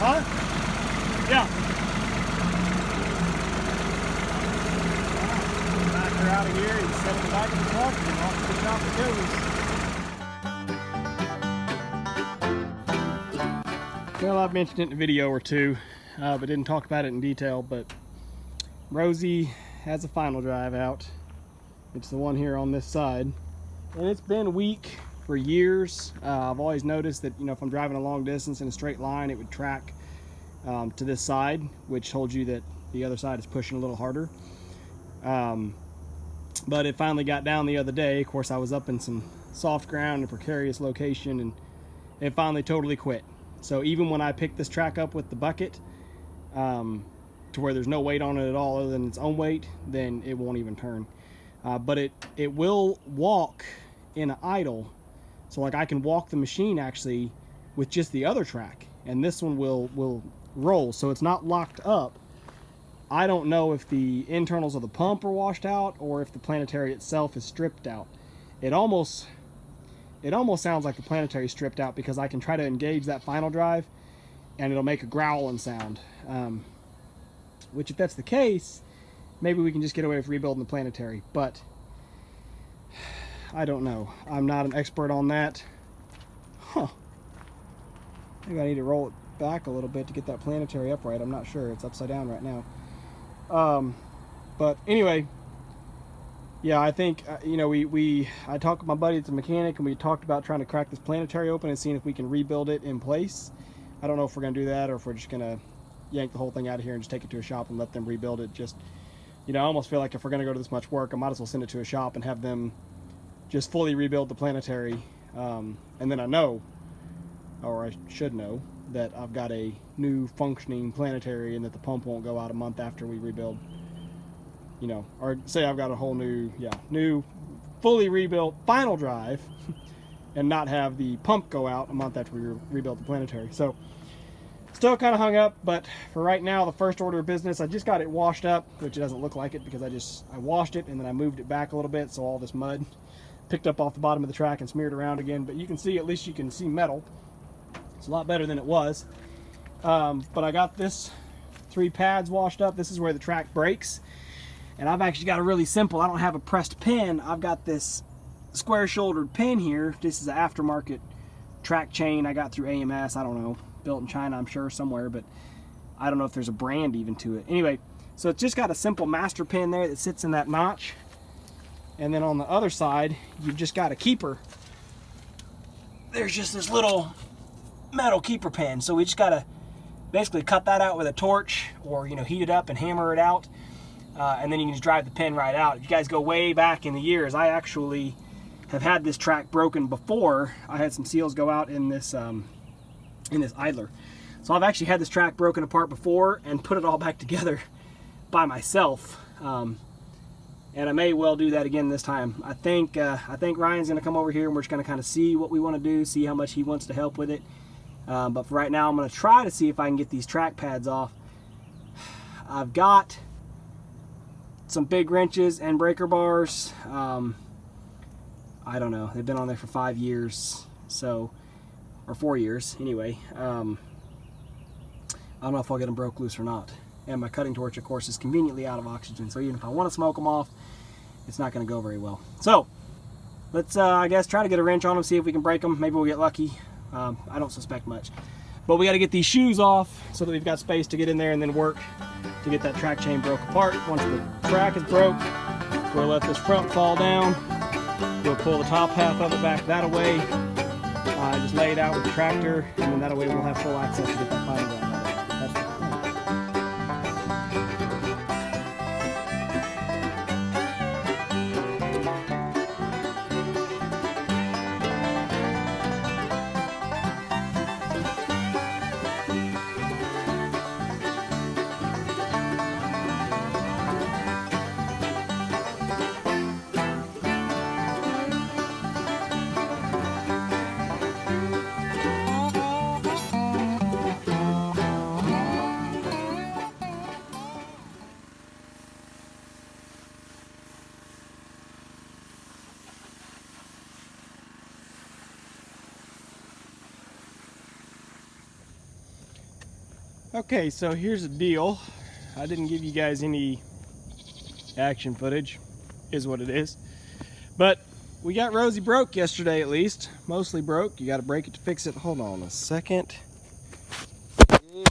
Huh? Yeah. Back her out of here and set it in the back of the truck and off to the shop it goes. Well, I've mentioned it in a video or two, but didn't talk about it in detail, but Rosie has a final drive out. It's the one here on this side. And it's been weak for years. I've always noticed that, you know, if I'm driving a long distance in a straight line, it would track to this side, which told you that the other side is pushing a little harder. But it finally got down the other day. Of course, I was up in some soft ground, a precarious location, and it finally totally quit. So even when I pick this track up with the bucket, to where there's no weight on it at all other than its own weight, then it won't even turn. But it will walk in an idle. So like I can walk the machine actually with just the other track, and this one will roll. So it's not locked up. I don't know if the internals of the pump are washed out or if the planetary itself is stripped out. It almost sounds like the planetary is stripped out, because I can try to engage that final drive and it'll make a growling sound. Which, if that's the case, maybe we can just get away with rebuilding the planetary, but I don't know. I'm not an expert on that. Maybe I need to roll it back a little bit to get that planetary upright. I'm not sure. It's upside down right now. But anyway, yeah, I think, you know, I talked with my buddy that's a mechanic, and we talked about trying to crack this planetary open and seeing if we can rebuild it in place. I don't know if we're going to do that or if we're just going to yank the whole thing out of here and just take it to a shop and let them rebuild it. Just, you know, I almost feel like if we're going to go to this much work, I might as well send it to a shop and have them just fully rebuild the planetary. And then I know, or I should know, that I've got a new functioning planetary and that the pump won't go out a month after we rebuild. You know, or say I've got a whole new fully rebuilt final drive and not have the pump go out a month after we rebuild the planetary. So still kind of hung up, but for right now, the first order of business, I just got it washed up, which it doesn't look like it because I washed it and then I moved it back a little bit, so all this mud picked up off the bottom of the track and smeared around again. But you can see, at least you can see metal. It's a lot better than it was. But I got this 3 pads washed up. This is where the track breaks. And I've actually got a really simple, I don't have a pressed pin. I've got this square shouldered pin here. This is an aftermarket track chain I got through AMS. I don't know, built in China, I'm sure, somewhere, but I don't know if there's a brand even to it. Anyway, so it's just got a simple master pin there that sits in that notch. And then on the other side, you've just got a keeper. There's just this little metal keeper pin. So we just got to basically cut that out with a torch, or, you know, heat it up and hammer it out. And then you can just drive the pin right out. If you guys go way back in the years, I actually have had this track broken before. I had some seals go out in this idler. So I've actually had this track broken apart before and put it all back together by myself. And I may well do that again this time. I think Ryan's going to come over here and we're just going to kind of see what we want to do, see how much he wants to help with it. But for right now, I'm going to try to see if I can get these track pads off. I've got some big wrenches and breaker bars. I don't know. They've been on there for 5 years, so, or 4 years anyway. I don't know if I'll get them broke loose or not. And my cutting torch, of course, is conveniently out of oxygen, so even if I want to smoke them off, it's not going to go very well. So let's, I guess, try to get a wrench on them, see if we can break them. Maybe we'll get lucky. I don't suspect much. But we got to get these shoes off so that we've got space to get in there and then work to get that track chain broke apart. Once the track is broke, we'll let this front fall down. We'll pull the top half of it back that way. Just lay it out with the tractor, and then that way we'll have full access to get that final drive out. That's the plan. Okay, so here's the deal. I didn't give you guys any action footage, is what it is. But we got Rosie broke yesterday, at least. Mostly broke. You got to break it to fix it. Hold on a second.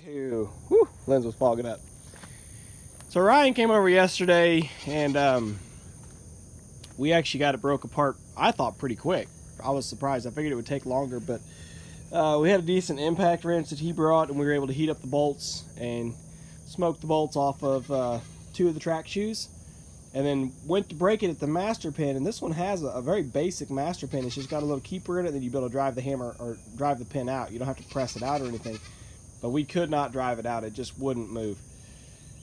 Ew. Whew, lens was fogging up. So Ryan came over yesterday, and we actually got it broke apart, I thought, pretty quick. I was surprised. I figured it would take longer, but we had a decent impact wrench that he brought, and we were able to heat up the bolts and smoke the bolts off of 2 of the track shoes, and then went to break it at the master pin. And this one has a very basic master pin. It's just got a little keeper in it that you'll be able to drive the hammer or drive the pin out. You don't have to press it out or anything, but we could not drive it out. It just wouldn't move.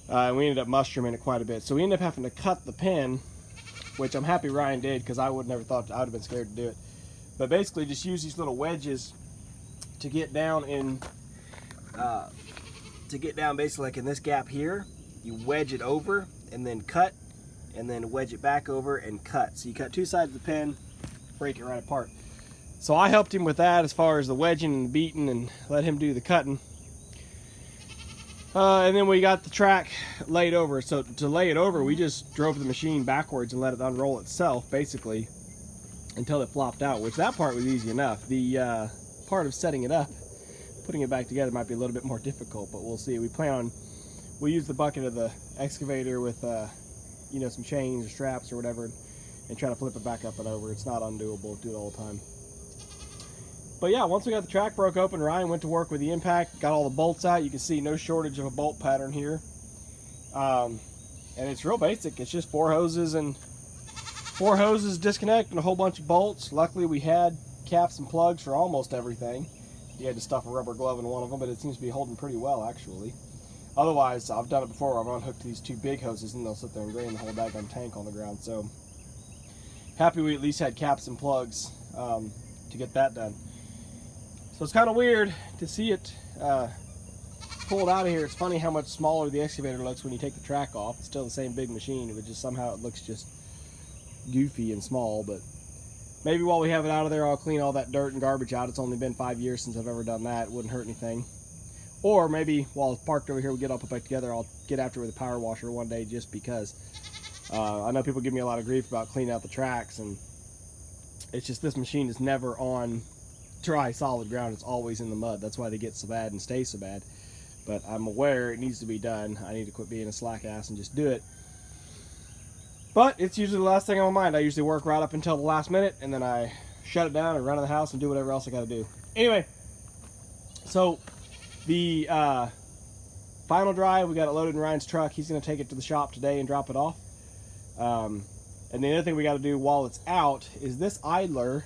And we ended up mushrooming it quite a bit, so we ended up having to cut the pin, which I'm happy Ryan did, because I would never thought, I would have been scared to do it. But basically just use these little wedges to get down in, basically like in this gap here. You wedge it over and then cut, and then wedge it back over and cut. So you cut 2 sides of the pin, break it right apart. So I helped him with that as far as the wedging and the beating, and let him do the cutting. And then we got the track laid over. So to lay it over, we just drove the machine backwards and let it unroll itself, basically, until it flopped out, which that part was easy enough. The part of setting it up, putting it back together, might be a little bit more difficult, but we'll see. We'll use the bucket of the excavator with you know, some chains or straps or whatever, and try to flip it back up and over. It's not undoable. Do it all the time. But yeah, once we got the track broke open, Ryan went to work with the impact, got all the bolts out. You can see no shortage of a bolt pattern here. And it's real basic. It's just 4 hoses disconnect and a whole bunch of bolts. Luckily we had caps and plugs for almost everything. You had to stuff a rubber glove in one of them, but it seems to be holding pretty well, actually. Otherwise, I've done it before. I've unhooked these 2 big hoses and they'll sit there and drain the whole daggone tank on the ground. So happy we at least had caps and plugs to get that done. So it's kind of weird to see it pulled out of here. It's funny how much smaller the excavator looks when you take the track off. It's still the same big machine, but just somehow it looks just goofy and small. But maybe while we have it out of there, I'll clean all that dirt and garbage out. It's only been 5 years since I've ever done that. It wouldn't hurt anything. Or maybe while it's parked over here, we get all put back together, I'll get after it with a power washer one day, just because. I know people give me a lot of grief about cleaning out the tracks, and it's just this machine is never on dry solid ground. It's always in the mud. That's why they get so bad and stay so bad. But I'm aware it needs to be done. I need to quit being a slack ass and just do it. But it's usually the last thing on my mind. I usually work right up until the last minute, and then I shut it down and run to the house and do whatever else I got to do. Anyway, so the final drive, we got it loaded in Ryan's truck. He's going to take it to the shop today and drop it off. And the other thing we got to do while it's out is this idler,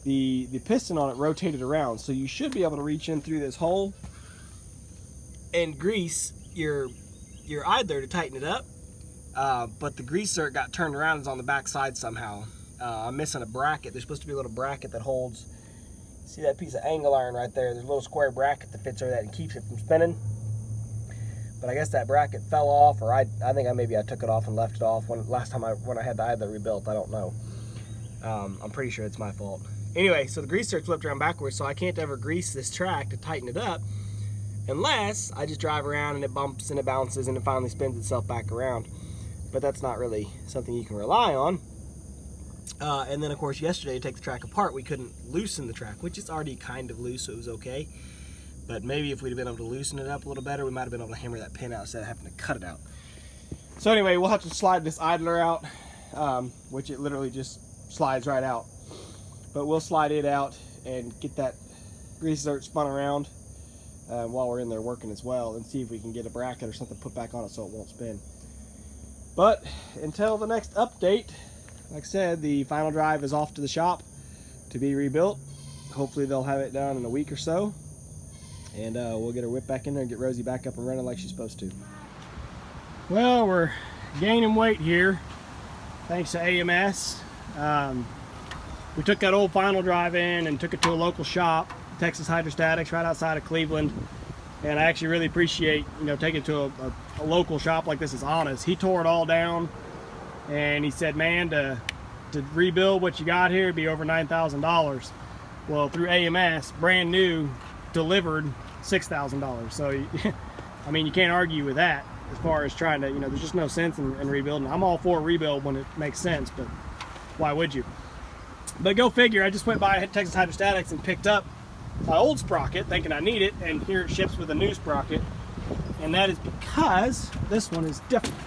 the piston on it rotated around, so you should be able to reach in through this hole and grease your idler to tighten it up. But the greaser got turned around and is on the back side somehow. I'm missing a bracket. There's supposed to be a little bracket that holds, see that piece of angle iron right there? There's a little square bracket that fits over that and keeps it from spinning. But I guess that bracket fell off, or I think maybe I took it off and left it off last time when I had the idler rebuilt. I don't know. I'm pretty sure it's my fault. Anyway, so the greaser flipped around backwards, so I can't ever grease this track to tighten it up unless I just drive around and it bumps and it bounces and it finally spins itself back around. But that's not really something you can rely on. And then, of course, yesterday to take the track apart, we couldn't loosen the track, which is already kind of loose, so it was okay. But maybe if we'd have been able to loosen it up a little better, we might have been able to hammer that pin out instead of having to cut it out. So anyway, we'll have to slide this idler out, which it literally just slides right out. But we'll slide it out and get that greaser spun around while we're in there working as well, and see if we can get a bracket or something put back on it so it won't spin. But until the next update, like I said, the final drive is off to the shop to be rebuilt. Hopefully they'll have it done in a week or so, and we'll get her whipped back in there and get Rosie back up and running like she's supposed to. Well, we're gaining weight here thanks to AMS. We took that old final drive in and took it to a local shop, Texas Hydrostatics, right outside of Cleveland. And I actually really appreciate, taking it to a local shop like this is honest. He tore it all down, and he said, man, to rebuild what you got here, it'd be over $9,000. Well, through AMS, brand new, delivered, $6,000. So I mean, you can't argue with that as far as trying to, you know, there's just no sense in rebuilding. I'm all for a rebuild when it makes sense, but why would you? But go figure, I just went by Texas Hydrostatics and picked up my old sprocket thinking I need it, and here it ships with a new sprocket, and that is because this one is different.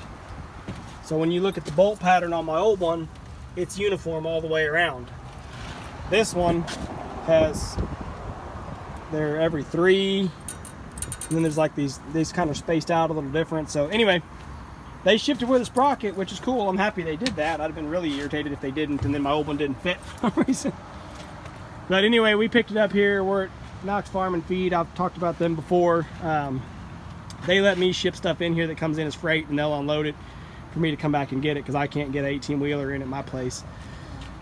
So when you look at the bolt pattern on my old one, it's uniform all the way around. This one has, they're every 3, and then there's like these kind of spaced out a little different. So anyway, they shipped it with a sprocket, which is cool. I'm happy they did that. I'd have been really irritated if they didn't, and then my old one didn't fit for some reason. But anyway, we picked it up here. We're at Knox Farm and Feed. I've talked about them before. They let me ship stuff in here that comes in as freight, and they'll unload it for me to come back and get it, because I can't get an 18-wheeler in at my place.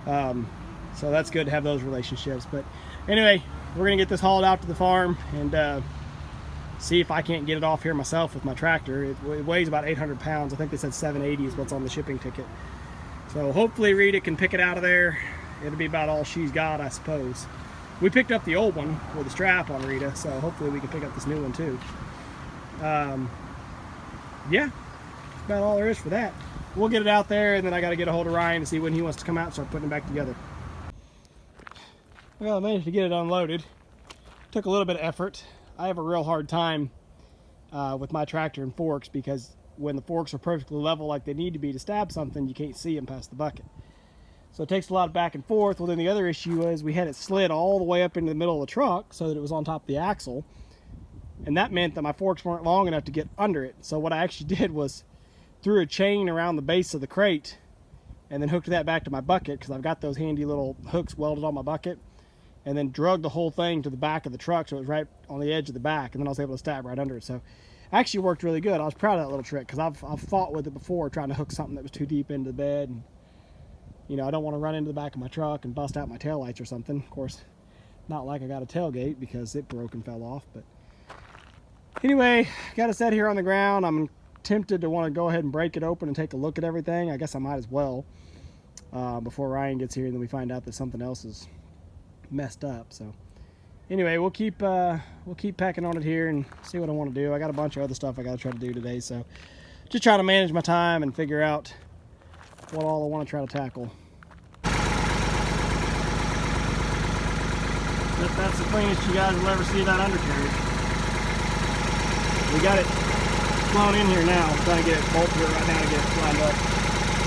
So that's good to have those relationships. But anyway, we're gonna get this hauled out to the farm and see if I can't get it off here myself with my tractor. It weighs about 800 pounds. I think they said 780 is what's on the shipping ticket. So hopefully Rita can pick it out of there. It'll be about all she's got, I suppose. We picked up the old one with a strap on Rita, so hopefully we can pick up this new one too. Yeah, that's about all there is for that. We'll get it out there, and then I got to get a hold of Ryan to see when he wants to come out and start putting it back together. Well, I managed to get it unloaded. Took a little bit of effort. I have a real hard time with my tractor and forks, because when the forks are perfectly level like they need to be to stab something, you can't see them past the bucket. So it takes a lot of back and forth. Well, then the other issue was we had it slid all the way up into the middle of the truck so that it was on top of the axle. And that meant that my forks weren't long enough to get under it. So what I actually did was threw a chain around the base of the crate and then hooked that back to my bucket, because I've got those handy little hooks welded on my bucket, and then drug the whole thing to the back of the truck so it was right on the edge of the back, and then I was able to stab right under it. So it actually worked really good. I was proud of that little trick, because I've fought with it before trying to hook something that was too deep into the bed. And, you know, I don't want to run into the back of my truck and bust out my taillights or something. Of course, not like I got a tailgate, because it broke and fell off. But anyway, got it set here on the ground. I'm tempted to want to go ahead and break it open and take a look at everything. I guess I might as well before Ryan gets here, and then we find out that something else is messed up. So anyway, we'll keep packing on it here and see what I want to do. I got a bunch of other stuff I got to try to do today, so just trying to manage my time and figure out what all I want to try to tackle. That's the cleanest you guys will ever see that undercarriage. We got it flown in here now. I'm trying to get it bolted right now to get it lined up.